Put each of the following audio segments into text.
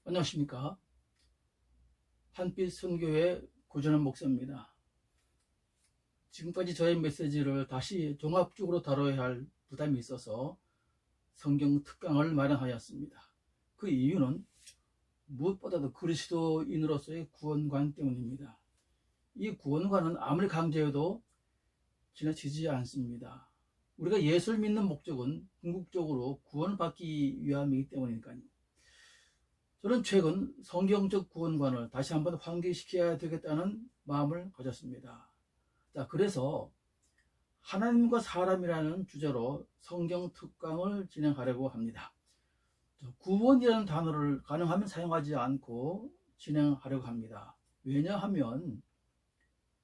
안녕하십니까. 한빛 선교회 고전한 목사입니다. 지금까지 저의 메시지를 다시 종합적으로 다뤄야 할 부담이 있어서 성경 특강을 마련하였습니다. 그 이유는 무엇보다도 그리스도인으로서의 구원관 때문입니다. 이 구원관은 아무리 강조해도 지나치지 않습니다. 우리가 예수를 믿는 목적은 궁극적으로 구원받기 위함이기 때문이니까요. 저는 최근 성경적 구원관을 다시 한번 환기시켜야 되겠다는 마음을 가졌습니다. 그래서 하나님과 사람이라는 주제로 성경 특강을 진행하려고 합니다. 구원이라는 단어를 가능하면 사용하지 않고 진행하려고 합니다. 왜냐하면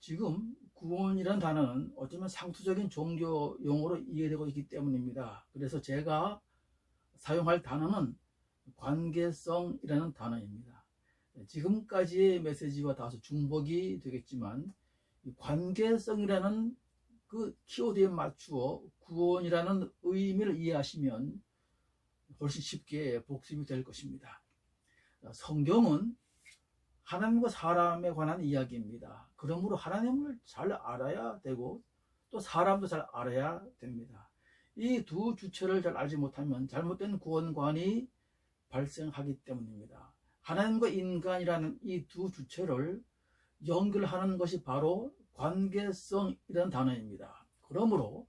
지금 구원이라는 단어는 어쩌면 상투적인 종교 용어로 이해되고 있기 때문입니다. 그래서 제가 사용할 단어는 관계성이라는 단어입니다. 지금까지의 메시지와 다소 중복이 되겠지만 관계성이라는 그 키워드에 맞추어 구원이라는 의미를 이해하시면 훨씬 쉽게 복습이 될 것입니다. 성경은 하나님과 사람에 관한 이야기입니다. 그러므로 하나님을 잘 알아야 되고 또 사람도 잘 알아야 됩니다. 이 두 주체를 잘 알지 못하면 잘못된 구원관이 발생하기 때문입니다. 하나님과 인간이라는 이 두 주체를 연결하는 것이 바로 관계성이라는 단어입니다. 그러므로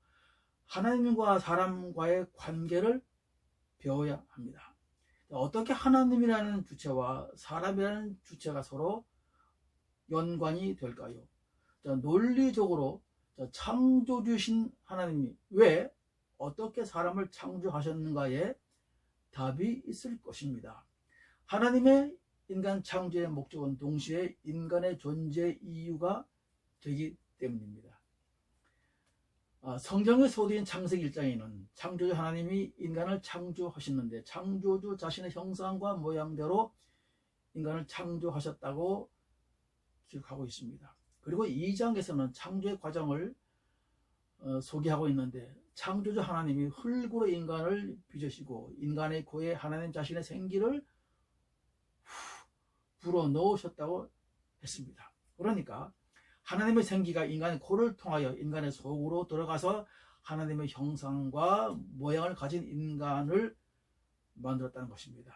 하나님과 사람과의 관계를 배워야 합니다. 어떻게 하나님이라는 주체와 사람이라는 주체가 서로 연관이 될까요? 논리적으로 창조주신 하나님이 왜 어떻게 사람을 창조하셨는가에 답이 있을 것입니다. 하나님의 인간 창조의 목적은 동시에 인간의 존재 이유가 되기 때문입니다. 성경의 소개인 창세기 1장에는 창조주 하나님이 인간을 창조하셨는데 창조주 자신의 형상과 모양대로 인간을 창조하셨다고 기록하고 있습니다. 그리고 2장에서는 창조의 과정을 소개하고 있는데 창조주 하나님이 흙으로 인간을 빚으시고 인간의 코에 하나님 자신의 생기를 불어넣으셨다고 했습니다. 그러니까 하나님의 생기가 인간의 코를 통하여 인간의 속으로 들어가서 하나님의 형상과 모양을 가진 인간을 만들었다는 것입니다.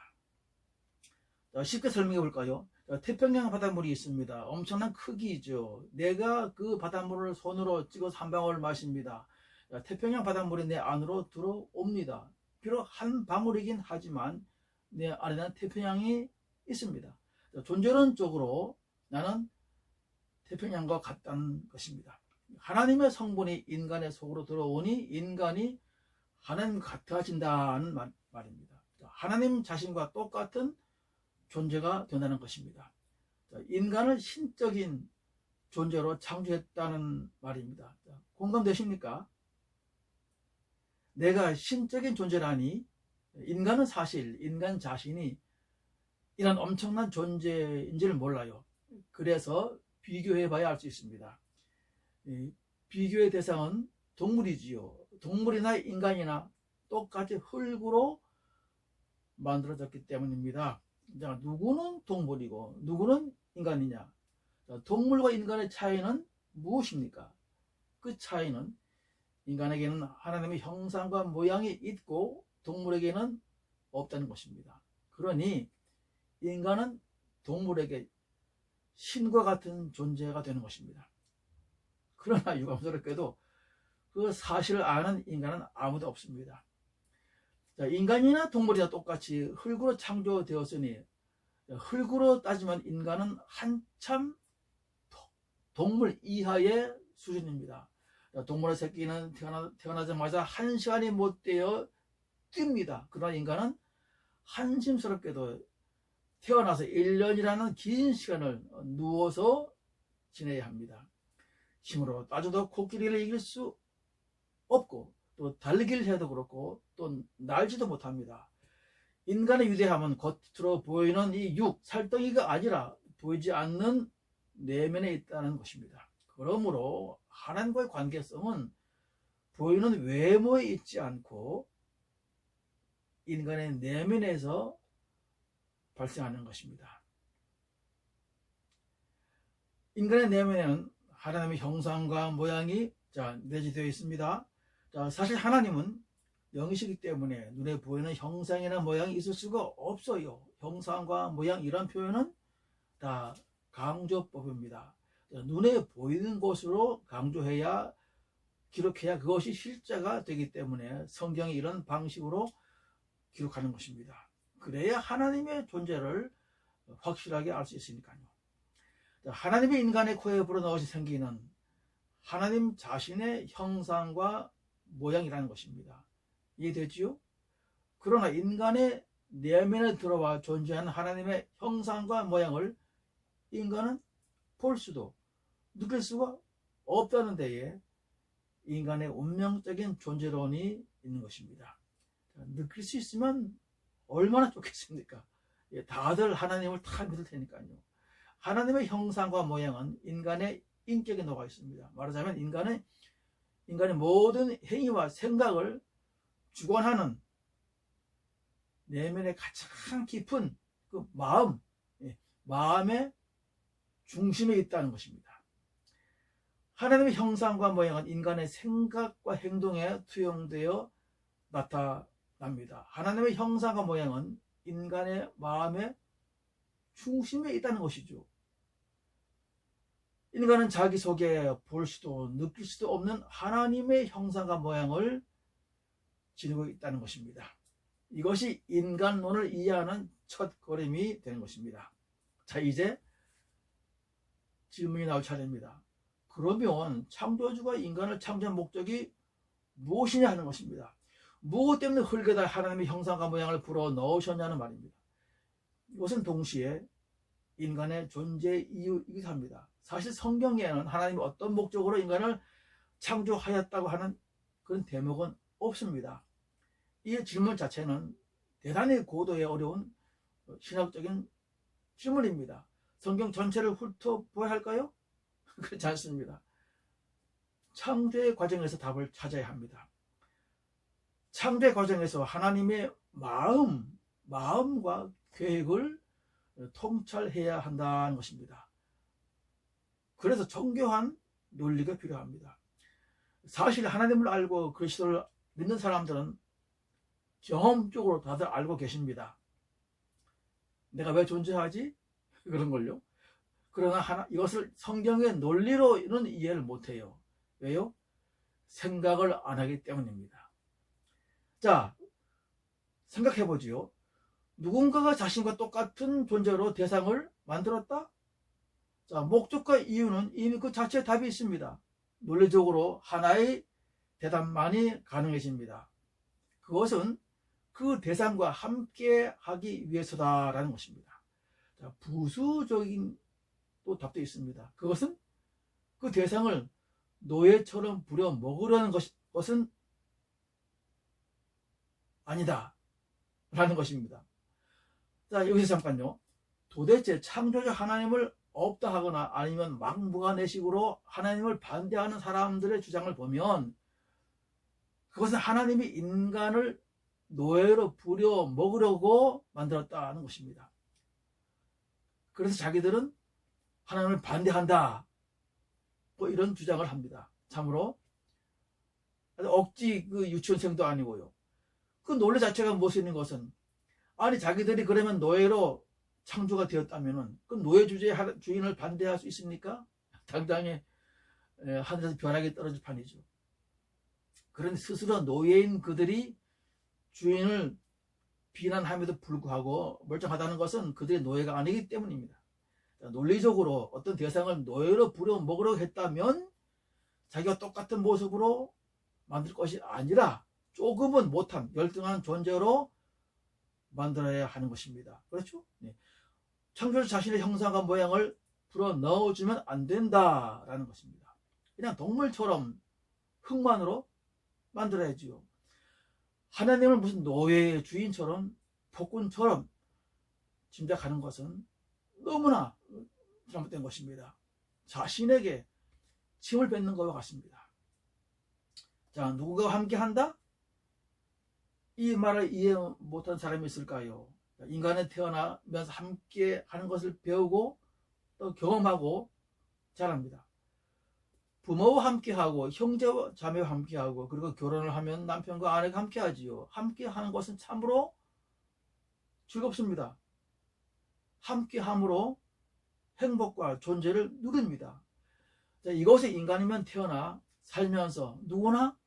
쉽게 설명해 볼까요? 태평양 바닷물이 있습니다. 엄청난 크기죠. 내가 그 바닷물을 손으로 찍어서 한 방울 마십니다. 태평양 바닷물이 내 안으로 들어옵니다. 비록 한 방울이긴 하지만 내 안에는 태평양이 있습니다. 존재론적으로 나는 태평양과 같다는 것입니다. 하나님의 성분이 인간의 속으로 들어오니 인간이 하나님과 같아진다는 말입니다. 하나님 자신과 똑같은 존재가 된다는 것입니다. 인간을 신적인 존재로 창조했다는 말입니다. 공감되십니까? 내가 신적인 존재라니 인간은 사실 인간 자신이 이런 엄청난 존재인지를 몰라요. 그래서 비교해 봐야 알 수 있습니다. 비교의 대상은 동물이지요. 동물이나 인간이나 똑같이 흙으로 만들어졌기 때문입니다. 누구는 동물이고 누구는 인간이냐? 동물과 인간의 차이는 무엇입니까? 그 차이는 인간에게는 하나님의 형상과 모양이 있고 동물에게는 없다는 것입니다. 그러니 인간은 동물에게 신과 같은 존재가 되는 것입니다. 그러나 유감스럽게도 그 사실을 아는 인간은 아무도 없습니다. 인간이나 동물이나 똑같이 흙으로 창조되었으니 흙으로 따지면 인간은 한참 동물 이하의 수준입니다. 동물의 새끼는 태어나자마자 1시간이 못 되어 뜁니다. 그러나 인간은 한심스럽게도 태어나서 1년이라는 긴 시간을 누워서 지내야 합니다. 힘으로 따져도 코끼리를 이길 수 없고 또 달리기를 해도 그렇고 또 날지도 못합니다. 인간의 위대함은 겉으로 보이는 이 살덩이가 아니라 보이지 않는 내면에 있다는 것입니다. 그러므로 하나님과의 관계성은 보이는 외모에 있지 않고 인간의 내면에서 발생하는 것입니다. 인간의 내면에는 하나님의 형상과 모양이 내재되어 있습니다. 사실 하나님은 영이시기 때문에 눈에 보이는 형상이나 모양이 있을 수가 없어요. 형상과 모양 이런 표현은 다 강조법입니다. 눈에 보이는 것으로 강조해야 기록해야 그것이 실제가 되기 때문에 성경이 이런 방식으로 기록하는 것입니다. 그래야 하나님의 존재를 확실하게 알 수 있으니까요. 하나님의 인간의 코에 불어넣어서 생기는 하나님 자신의 형상과 모양이라는 것입니다. 이해되지요? 그러나 인간의 내면에 들어와 존재하는 하나님의 형상과 모양을 인간은 볼 수도 느낄 수가 없다는 데에 인간의 운명적인 존재론이 있는 것입니다. 느낄 수 있으면 얼마나 좋겠습니까? 다들 하나님을 다 믿을 테니까요. 하나님의 형상과 모양은 인간의 인격에 녹아 있습니다. 말하자면 인간의 모든 행위와 생각을 주관하는 내면의 가장 깊은 그 마음의 중심에 있다는 것입니다. 하나님의 형상과 모양은 인간의 생각과 행동에 투영되어 나타납니다. 하나님의 형상과 모양은 인간의 마음의 중심에 있다는 것이죠. 인간은 자기 속에 볼 수도 느낄 수도 없는 하나님의 형상과 모양을 지니고 있다는 것입니다. 이것이 인간론을 이해하는 첫 걸음이 되는 것입니다. 자, 이제 질문이 나올 차례입니다. 그러면 창조주가 인간을 창조한 목적이 무엇이냐 하는 것입니다. 무엇 때문에 흙에다 하나님의 형상과 모양을 불어 넣으셨냐는 말입니다. 이것은 동시에 인간의 존재 이유이기도 합니다. 사실 성경에는 하나님이 어떤 목적으로 인간을 창조하였다고 하는 그런 대목은 없습니다. 이 질문 자체는 대단히 고도의 어려운 신학적인 질문입니다. 성경 전체를 훑어보아야 할까요? 그렇지 않습니다. 창조의 과정에서 답을 찾아야 합니다. 창조의 과정에서 하나님의 마음과 계획을 통찰해야 한다는 것입니다. 그래서 정교한 논리가 필요합니다. 사실 하나님을 알고 그리스도를 믿는 사람들은 경험적으로 다들 알고 계십니다. 내가 왜 존재하지? 그런 걸요. 그러나 이것을 성경의 논리로는 이해를 못해요. 왜요? 생각을 안 하기 때문입니다. 자, 생각해보지요. 누군가가 자신과 똑같은 존재로 대상을 만들었다? 자, 목적과 이유는 이미 그 자체에 답이 있습니다. 논리적으로 하나의 대답만이 가능해집니다. 그것은 그 대상과 함께 하기 위해서다라는 것입니다. 자, 부수적인 또 답도 있습니다. 그것은 그 대상을 노예처럼 부려 먹으려는 것은 아니다 라는 것입니다. 자, 여기서 잠깐요. 도대체 창조주 하나님을 없다 하거나 아니면 막무가내식으로 하나님을 반대하는 사람들의 주장을 보면 그것은 하나님이 인간을 노예로 부려 먹으려고 만들었다는 것입니다. 그래서 자기들은 하나님을 반대한다 뭐 이런 주장을 합니다. 참으로 억지 유치원생도 아니고요. 그 논리 자체가 무엇이 있는 것은 아니 자기들이 그러면 노예로 창조가 되었다면 그 노예 주인을 반대할 수 있습니까? 당장에 하늘에서 벼락이 떨어질 판이죠. 그런데 스스로 노예인 그들이 주인을 비난함에도 불구하고 멀쩡하다는 것은 그들의 노예가 아니기 때문입니다. 논리적으로 어떤 대상을 노예로 부려 먹으려고 했다면 자기가 똑같은 모습으로 만들 것이 아니라 조금은 못한 열등한 존재로 만들어야 하는 것입니다. 그렇죠? 네. 창조주 자신의 형상과 모양을 불어 넣어주면 안 된다라는 것입니다. 그냥 동물처럼 흙만으로 만들어야지요. 하나님을 무슨 노예의 주인처럼 폭군처럼 짐작하는 것은 너무나 잘못된 것입니다. 자신에게 침을 뱉는 것과 같습니다. 자, 누구가 함께 한다? 이 말을 이해 못한 사람이 있을까요? 인간에 태어나면서 함께 하는 것을 배우고 또 경험하고 자랍니다. 부모와 함께하고 형제와 자매와 함께하고 그리고 결혼을 하면 남편과 아내가 함께하지요. 함께하는 것은 참으로 즐겁습니다. 함께함으로 행복과 존재를 누립니다. 이것이 인간이면 태어나 살면서 누구나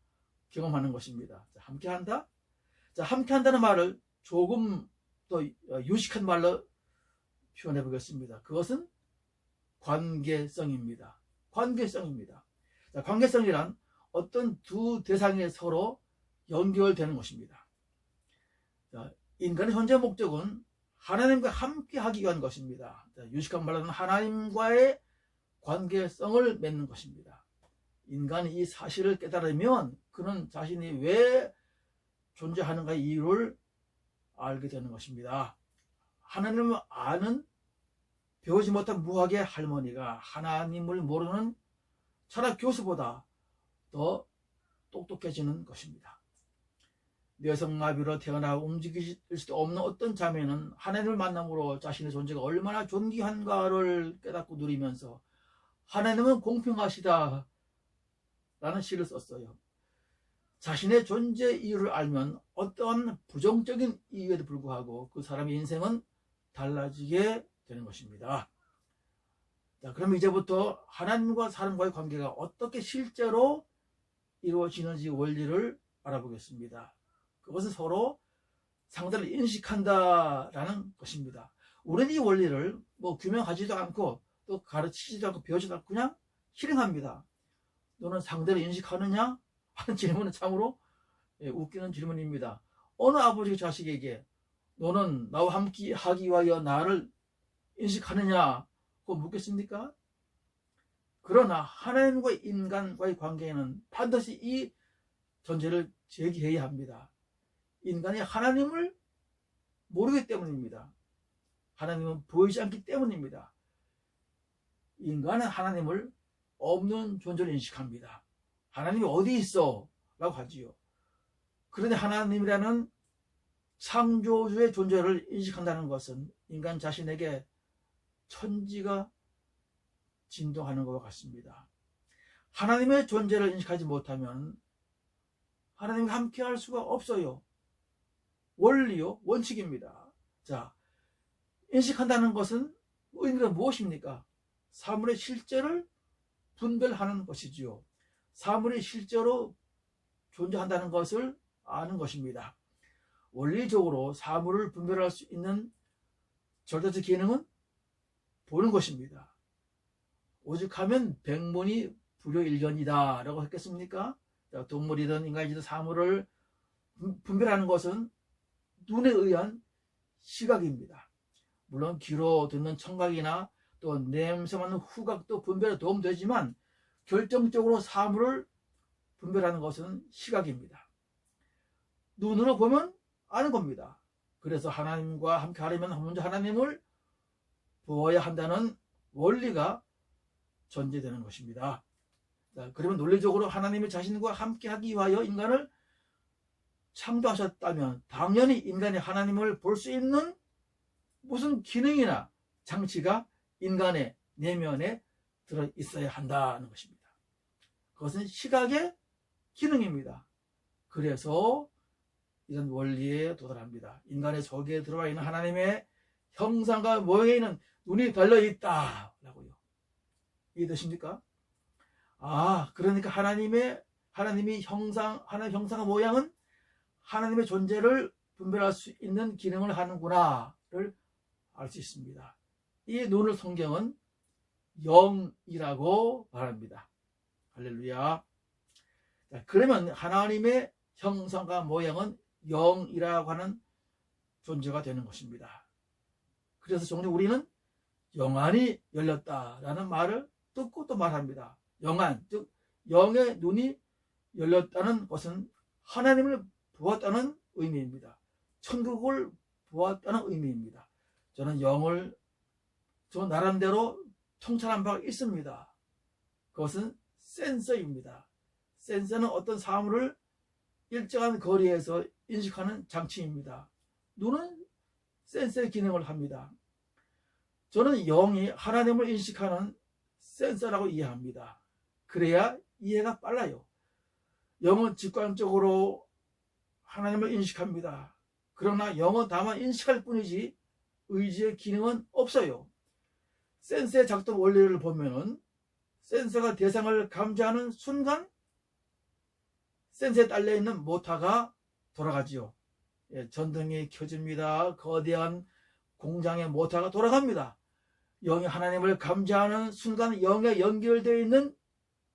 경험하는 것입니다. 함께한다? 함께한다는 말을 조금 더 유식한 말로 표현해 보겠습니다. 그것은 관계성입니다. 관계성입니다. 관계성이란 어떤 두 대상이 서로 연결되는 것입니다. 인간의 현재 목적은 하나님과 함께 하기 위한 것입니다. 유식한 말로는 하나님과의 관계성을 맺는 것입니다. 인간이 이 사실을 깨달으면 그는 자신이 왜 존재하는가의 이유를 알게 되는 것입니다. 하나님을 아는 배우지 못한 무학의 할머니가 하나님을 모르는 철학 교수보다 더 똑똑해지는 것입니다. 뇌성마비로 태어나 움직일 수도 없는 어떤 자매는 하나님을 만남으로 자신의 존재가 얼마나 존귀한가를 깨닫고 누리면서 하나님은 공평하시다 라는 시를 썼어요. 자신의 존재 이유를 알면 어떠한 부정적인 이유에도 불구하고 그 사람의 인생은 달라지게 되는 것입니다. 자, 그럼 이제부터 하나님과 사람과의 관계가 어떻게 실제로 이루어지는지 원리를 알아보겠습니다. 그것은 서로 상대를 인식한다라는 것입니다. 우리는 이 원리를 규명하지도 않고 또 가르치지도 않고 배우지도 않고 그냥 실행합니다. 너는 상대를 인식하느냐? 하는 질문은 참으로 웃기는 질문입니다. 어느 아버지가 자식에게 너는 나와 함께 하기 위하여 나를 인식하느냐? 고 묻겠습니까? 그러나 하나님과 인간과의 관계에는 반드시 이 전제를 제기해야 합니다. 인간이 하나님을 모르기 때문입니다. 하나님은 보이지 않기 때문입니다. 인간은 하나님을 없는 존재로 인식합니다. 하나님이 어디 있어? 라고 하지요. 그런데 하나님이라는 창조주의 존재를 인식한다는 것은 인간 자신에게 천지가 진동하는 것과 같습니다. 하나님의 존재를 인식하지 못하면 하나님과 함께 할 수가 없어요. 원리요, 원칙입니다. 자, 인식한다는 것은 의미가 무엇입니까? 사물의 실제를 분별하는 것이지요. 사물이 실제로 존재한다는 것을 아는 것입니다. 원리적으로 사물을 분별할 수 있는 절대적 기능은 보는 것입니다. 오직하면 백문이 불여일견이다 라고 했겠습니까? 동물이든 인간이든 사물을 분별하는 것은 눈에 의한 시각입니다. 물론 귀로 듣는 청각이나 또 냄새 맡는 후각도 분별에 도움되지만 결정적으로 사물을 분별하는 것은 시각입니다. 눈으로 보면 아는 겁니다. 그래서 하나님과 함께 하려면 먼저 하나님을 보아야 한다는 원리가 전제되는 것입니다. 그러면 논리적으로 하나님이 자신과 함께 하기 위하여 인간을 창조하셨다면 당연히 인간이 하나님을 볼 수 있는 무슨 기능이나 장치가 인간의 내면에 들어 있어야 한다는 것입니다. 그것은 시각의 기능입니다. 그래서 이런 원리에 도달합니다. 인간의 속에 들어와 있는 하나님의 형상과 모양에 있는 눈이 달려있다 라고요. 이해되십니까? 그러니까 하나님의 형상과 모양은 하나님의 존재를 분별할 수 있는 기능을 하는구나를 알 수 있습니다. 이 눈을 성경은 영이라고 말합니다. 할렐루야. 그러면 하나님의 형상과 모양은 영이라고 하는 존재가 되는 것입니다. 그래서 종종 우리는 영안이 열렸다라는 말을 듣고 또 말합니다. 영안, 즉 영의 눈이 열렸다는 것은 하나님을 보았다는 의미입니다. 천국을 보았다는 의미입니다. 저는 영을 저 나름대로 통찰한 바가 있습니다. 그것은 센서입니다. 센서는 어떤 사물을 일정한 거리에서 인식하는 장치입니다. 눈은 센서의 기능을 합니다. 저는 영이 하나님을 인식하는 센서라고 이해합니다. 그래야 이해가 빨라요. 영은 직관적으로 하나님을 인식합니다. 그러나 영은 다만 인식할 뿐이지 의지의 기능은 없어요. 센서의 작동 원리를 보면은 센서가 대상을 감지하는 순간 센서에 딸려있는 모터가 돌아가지요. 전등이 켜집니다. 거대한 공장의 모터가 돌아갑니다. 영이 하나님을 감지하는 순간 영에 연결되어 있는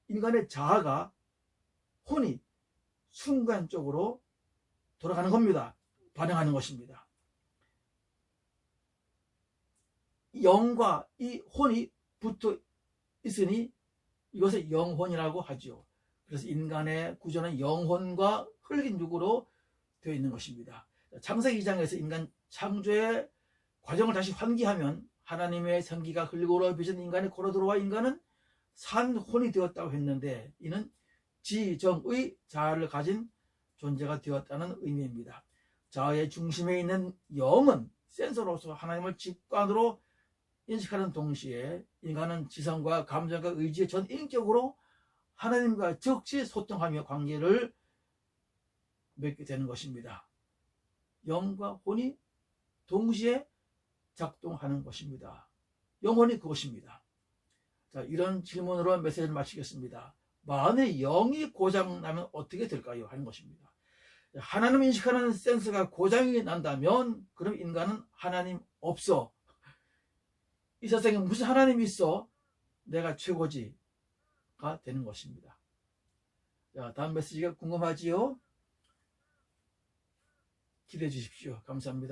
인간의 자아가, 혼이 순간적으로 돌아가는 겁니다. 반응하는 것입니다. 영과 이 혼이 붙어 있으니 이것을 영혼이라고 하죠. 그래서 인간의 구조는 영혼과 흙인 육으로 되어 있는 것입니다. 창세기 2장에서 인간 창조의 과정을 다시 환기하면 하나님의 생기가 흙으로 빚은 인간의 코로 들어와 인간은 산 혼이 되었다고 했는데, 이는 지정의 자아를 가진 존재가 되었다는 의미입니다. 자아의 중심에 있는 영은 센서로서 하나님을 직관으로 인식하는 동시에 인간은 지성과 감정과 의지의 전 인격으로 하나님과 즉시 소통하며 관계를 맺게 되는 것입니다. 영과 혼이 동시에 작동하는 것입니다. 영혼이 그것입니다. 자, 이런 질문으로 메시지를 마치겠습니다. 만일 영이 고장나면 어떻게 될까요? 하는 것입니다. 하나님 인식하는 센서가 고장이 난다면 그럼 인간은 하나님 없어. 이 세상에 무슨 하나님이 있어? 내가 최고지가 되는 것입니다. 자, 다음 메시지가 궁금하지요? 기대해 주십시오. 감사합니다.